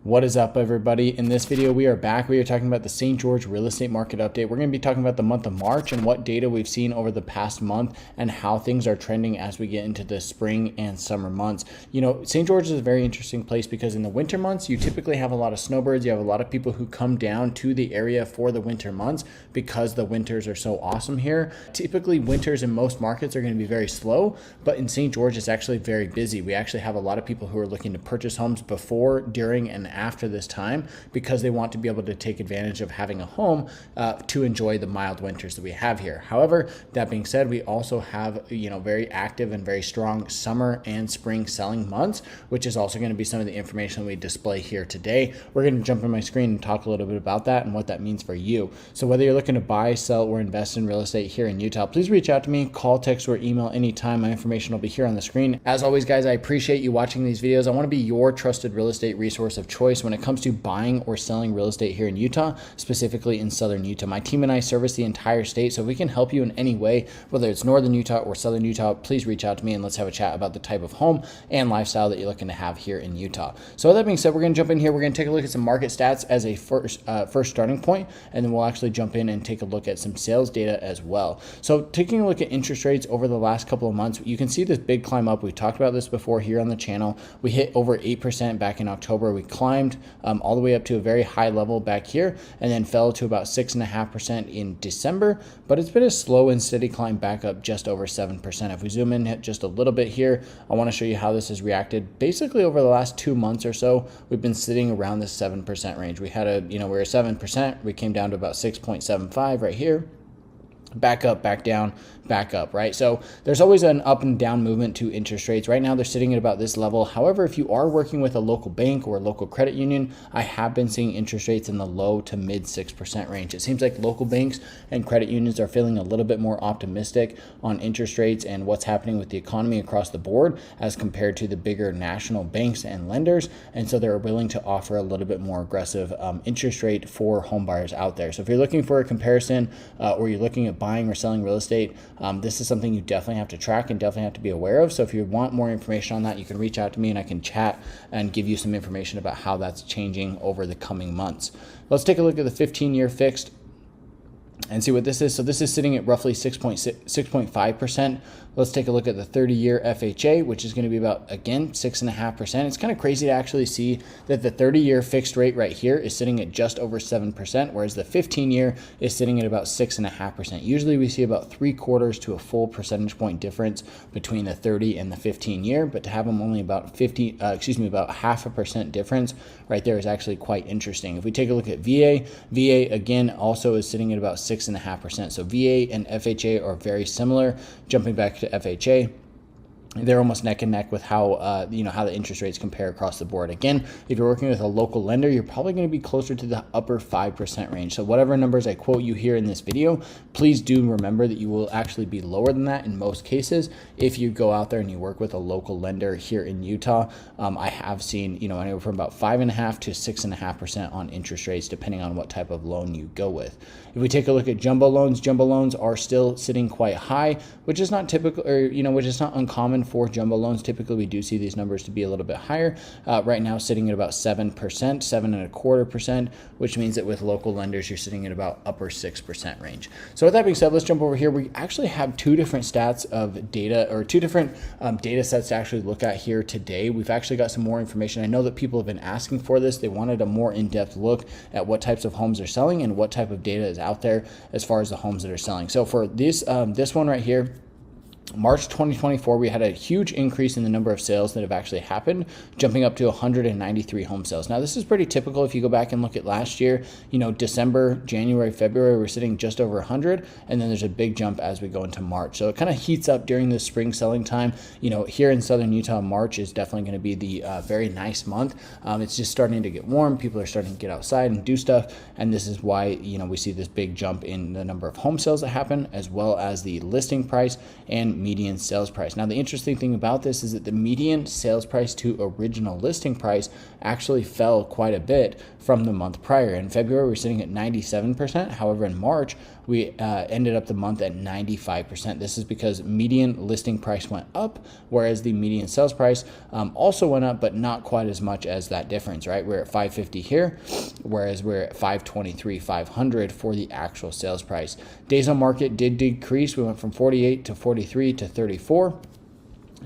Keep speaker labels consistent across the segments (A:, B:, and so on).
A: What is up, everybody? In this video, we are back. We are talking about the St. George real estate market update. We're going to be talking about the month of March and what data we've seen over the past month and how things are trending as we get into the spring and summer months. You know, St. George is a very interesting place because in the winter months, you typically have a lot of snowbirds. You have a lot of people who come down to the area for the winter months because the winters are so awesome here. Typically, winters in most markets are going to be very slow, but in St. George, it's actually very busy. We actually have a lot of people who are looking to purchase homes before, during, and after this time because they want to be able to take advantage of having a home to enjoy the mild winters that we have here. However, that being said, we also have very active and very strong summer and spring selling months, which is also going to be some of the information we display here today. We're going to jump on my screen and talk a little bit about that and what that means for you. So whether you're looking to buy, sell, or invest in real estate here in Utah, please reach out to me, call, text, or email anytime. My information will be here on the screen. As always, guys, I appreciate you watching these videos. I want to be your trusted real estate resource of choice when it comes to buying or selling real estate here in Utah, specifically in Southern Utah. My team and I service the entire state, so if we can help you in any way, whether it's Northern Utah or Southern Utah, please reach out to me and let's have a chat about the type of home and lifestyle that you're looking to have here in Utah. So with that being said, we're going to jump in here. We're going to take a look at some market stats as a first starting point, and then we'll actually jump in and take a look at some sales data as well. So taking a look at interest rates over the last couple of months, you can see this big climb up. We've talked about this before here on the channel. We hit over 8% back in October. We climbed all the way up to a very high level back here and then fell to about 6.5% in December, but it's been a slow and steady climb back up just over 7%. If we zoom in just a little bit here, I want to show you how this has reacted. Basically over the last 2 months or so, we've been sitting around the 7% range. We had we were 7%, we came down to about 6.75 right here. Back up, back down, back up, right? So there's always an up and down movement to interest rates. Right now, they're sitting at about this level. However, if you are working with a local bank or a local credit union, I have been seeing interest rates in the low to mid 6% range. It seems like local banks and credit unions are feeling a little bit more optimistic on interest rates and what's happening with the economy across the board as compared to the bigger national banks and lenders. And so they're willing to offer a little bit more aggressive interest rate for home buyers out there. So if you're looking for a comparison or you're looking at buying or selling real estate, this is something you definitely have to track and definitely have to be aware of. So if you want more information on that, you can reach out to me and I can chat and give you some information about how that's changing over the coming months. Let's take a look at the 15-year fixed and see what this is. So this is sitting at roughly 6.5%. Let's take a look at the 30-year FHA, which is going to be about, again, 6.5%. It's kind of crazy to actually see that the 30-year fixed rate right here is sitting at just over 7%, whereas the 15-year is sitting at about 6.5%. Usually we see about 3/4 to a full percentage point difference between the 30 and the 15-year, but to have them only about about 0.5% difference right there is actually quite interesting. If we take a look at VA again also is sitting at about 6.5%. So VA and FHA are very similar. Jumping back to FHA, they're almost neck and neck with how how the interest rates compare across the board. Again, if you're working with a local lender, you're probably going to be closer to the upper 5% range. So whatever numbers I quote you here in this video, please do remember that you will actually be lower than that in most cases if you go out there and you work with a local lender here in Utah. I have seen anywhere from about 5.5% to 6.5% on interest rates, depending on what type of loan you go with. If we take a look at jumbo loans are still sitting quite high, which is not typical, or which is not uncommon for jumbo loans. Typically, we do see these numbers to be a little bit higher. Right now, sitting at about 7%, 7.25%, which means that with local lenders, you're sitting at about upper 6% range. So with that being said, let's jump over here. We actually have two different stats of data, or two different data sets to actually look at here today. We've actually got some more information. I know that people have been asking for this. They wanted a more in-depth look at what types of homes are selling and what type of data is out there as far as the homes that are selling. So for this one right here, March 2024, we had a huge increase in the number of sales that have actually happened, jumping up to 193 home sales. Now, this is pretty typical if you go back and look at last year. December, January, February, we're sitting just over 100, and then there's a big jump as we go into March. So it kind of heats up during the spring selling time. Here in Southern Utah, March is definitely going to be the very nice month. It's just starting to get warm. People are starting to get outside and do stuff, and this is why we see this big jump in the number of home sales that happen, as well as the listing price and median sales price. Now, the interesting thing about this is that the median sales price to original listing price actually fell quite a bit from the month prior. In February, we're sitting at 97%. However, in March, we ended up the month at 95%. This is because median listing price went up, whereas the median sales price also went up, but not quite as much as that difference, right? We're at 550 here, whereas we're at 523, 500 for the actual sales price. Days on market did decrease. We went from 48 to 43 to 34.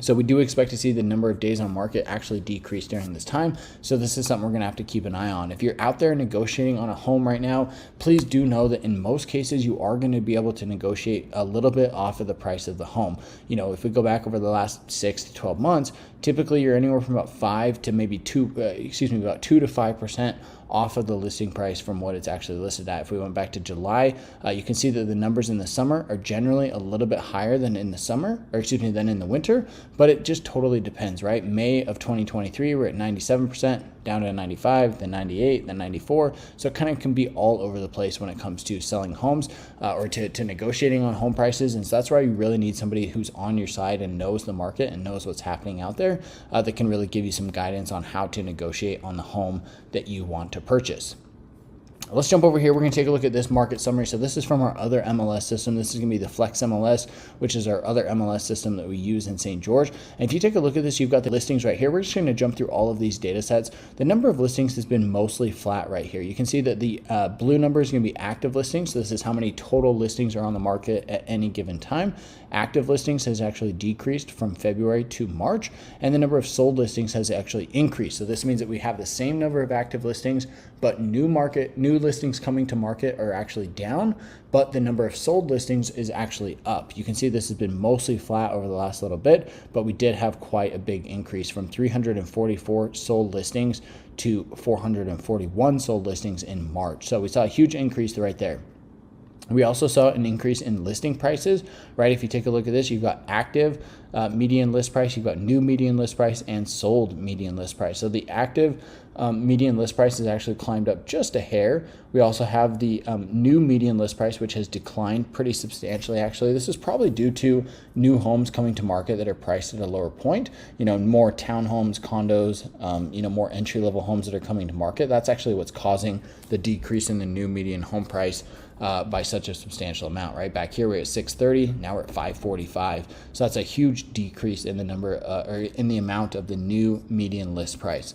A: So we do expect to see the number of days on market actually decrease during this time. So this is something we're going to have to keep an eye on. If you're out there negotiating on a home right now, please do know that in most cases, you are going to be able to negotiate a little bit off of the price of the home. You know, if we go back over the last 6 to 12 months, typically you're anywhere from about 5 to maybe about 2 to 5% off of the listing price from what it's actually listed at. If we went back to July, you can see that the numbers in the summer are generally a little bit higher than in the summer, than in the winter, but it just totally depends, right? May of 2023, we're at 97%, down to 95, then 98, then 94. So it kind of can be all over the place when it comes to selling homes or to negotiating on home prices. And so that's why you really need somebody who's on your side and knows the market and knows what's happening out there that can really give you some guidance on how to negotiate on the home that you want to purchase. Let's jump over here. We're going to take a look at this market summary. So this is from our other MLS system. This is going to be the Flex MLS, which is our other MLS system that we use in St. George. And if you take a look at this, you've got the listings right here. We're just going to jump through all of these data sets. The number of listings has been mostly flat right here. You can see that the blue number is going to be active listings. So this is how many total listings are on the market at any given time. Active listings has actually decreased from February to March, and the number of sold listings has actually increased. So this means that we have the same number of active listings, but new listings coming to market are actually down, but the number of sold listings is actually up. You can see this has been mostly flat over the last little bit, but we did have quite a big increase from 344 sold listings to 441 sold listings in March. So we saw a huge increase right there. We also saw an increase in listing prices, right? If you take a look at this, you've got active median list price, you've got new median list price, and sold median list price. So the active median list price has actually climbed up just a hair. We also have the new median list price, which has declined pretty substantially. Actually, this is probably due to new homes coming to market that are priced at a lower point. You know, more townhomes, condos, more entry-level homes that are coming to market. That's actually what's causing the decrease in the new median home price by such a substantial amount, right? Back here we're at 630, now we're at 545. So that's a huge decrease in the number or in the amount of the new median list price.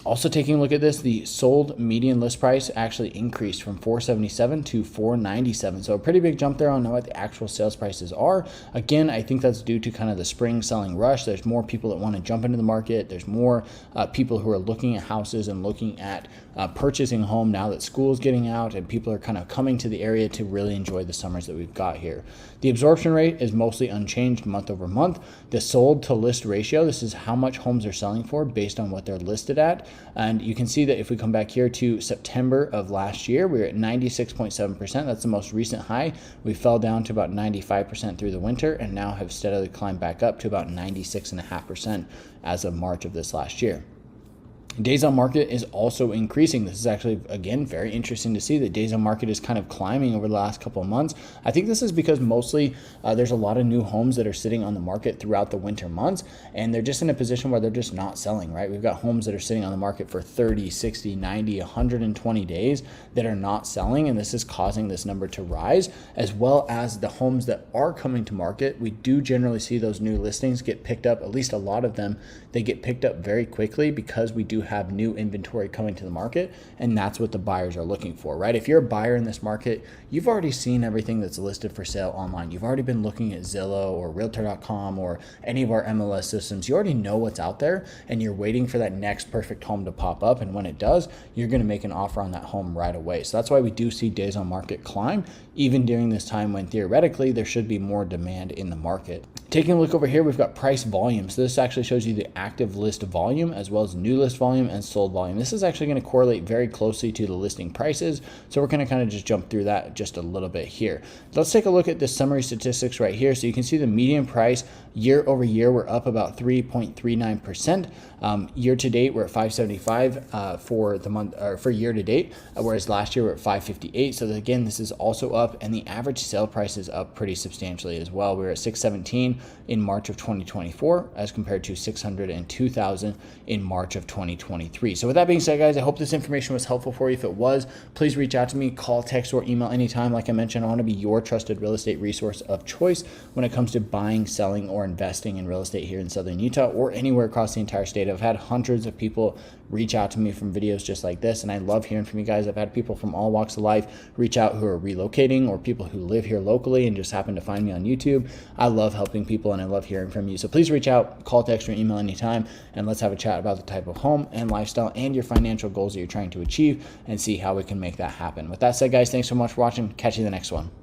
A: Also taking a look at this, the sold median list price actually increased from 477 to 497. So a pretty big jump there on what the actual sales prices are. Again, I think that's due to kind of the spring selling rush. There's more people that want to jump into the market. There's more people who are looking at houses and looking at purchasing a home now that school is getting out and people are kind of coming to the area to really enjoy the summers that we've got here. The absorption rate is mostly unchanged month over month. The sold to list ratio, this is how much homes are selling for based on what they're listed at. And you can see that if we come back here to September of last year, we were at 96.7%. That's the most recent high. We fell down to about 95% through the winter and now have steadily climbed back up to about 96.5% as of March of this last year. Days on market is also increasing. This is actually, again, very interesting to see that days on market is kind of climbing over the last couple of months. I think this is because mostly there's a lot of new homes that are sitting on the market throughout the winter months, and they're just in a position where they're just not selling, right? We've got homes that are sitting on the market for 30, 60, 90, 120 days that are not selling, and this is causing this number to rise, as well as the homes that are coming to market. We do generally see those new listings get picked up, at least a lot of them, they get picked up very quickly because we do have new inventory coming to the market, and that's what the buyers are looking for, right? If you're a buyer in this market, you've already seen everything that's listed for sale online. You've already been looking at Zillow or Realtor.com or any of our MLS systems. You already know what's out there, and you're waiting for that next perfect home to pop up, and when it does, you're going to make an offer on that home right away. So that's why we do see days on market climb, even during this time when theoretically there should be more demand in the market. Taking a look over here, we've got price volume. So this actually shows you the active list volume as well as new list volume and sold volume. This is actually going to correlate very closely to the listing prices. So we're going to kind of just jump through that just a little bit here. Let's take a look at the summary statistics right here. So you can see the median price year over year, we're up about 3.39%. Year to date, we're at 575 for the month or for year to date, whereas last year we're at 558. So again, this is also up, and the average sale price is up pretty substantially as well. We're at 617 in March of 2024 as compared to 602,000 in March of 2023. So with that being said, guys, I hope this information was helpful for you. If it was, please reach out to me, call, text, or email anytime. Like I mentioned, I want to be your trusted real estate resource of choice when it comes to buying, selling, or investing in real estate here in Southern Utah or anywhere across the entire state. I've had hundreds of people reach out to me from videos just like this, and I love hearing from you guys. I've had people from all walks of life reach out who are relocating, or people who live here locally and just happen to find me on YouTube. I love helping people and I love hearing from you. So please reach out, call, text, or email anytime, and let's have a chat about the type of home and lifestyle and your financial goals that you're trying to achieve and see how we can make that happen. With that said, guys, thanks so much for watching. Catch you in the next one.